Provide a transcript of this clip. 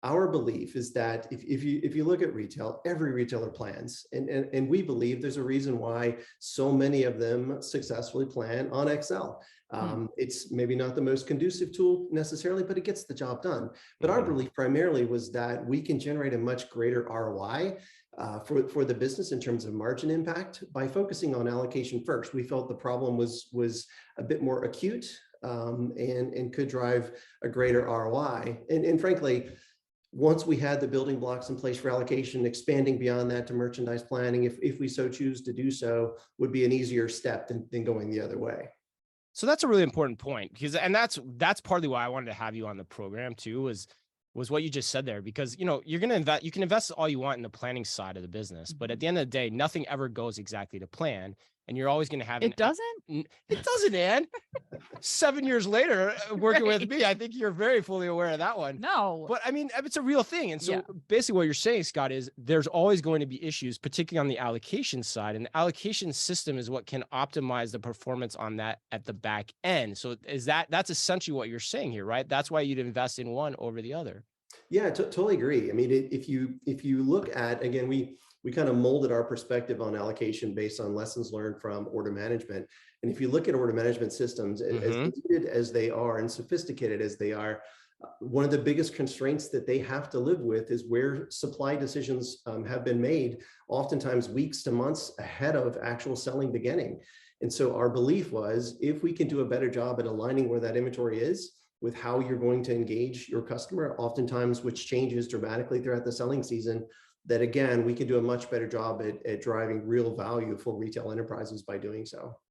Our belief is that if you look at retail, every retailer plans, and we believe there's a reason why so many of them successfully plan on Excel. It's maybe not the most conducive tool necessarily, but it gets the job done. But our belief primarily was that we can generate a much greater ROI for the business in terms of margin impact by focusing on allocation first. We felt the problem was a bit more acute, and could drive a greater ROI. And frankly, once we had the building blocks in place for allocation, expanding beyond that to merchandise planning, if we so choose to do so, would be an easier step than going the other way. So that's a really important point, because, and that's partly why I wanted to have you on the program too, was what you just said there, because, you're going to invest, you can invest all you want in the planning side of the business, but at the end of the day, nothing ever goes exactly to plan. And you're always going to have It doesn't? It doesn't, Ann. 7 years later, working with me, I think you're very fully aware of that one. No. But I mean, it's a real thing. And so Yeah. basically what you're saying, Scott, is there's always going to be issues, particularly on the allocation side. And the allocation system is what can optimize the performance on that at the back end. So that's essentially what you're saying here, right? That's why you'd invest in one over the other. Yeah, totally agree. I mean, if you look at, again, we kind of molded our perspective on allocation based on lessons learned from order management. And if you look at order management systems, as needed as they are and sophisticated as they are, one of the biggest constraints that they have to live with is where supply decisions have been made, oftentimes weeks to months ahead of actual selling beginning. And so our belief was, if we can do a better job at aligning where that inventory is with how you're going to engage your customer, oftentimes which changes dramatically throughout the selling season, that again, we can do a much better job at driving real value for retail enterprises by doing so.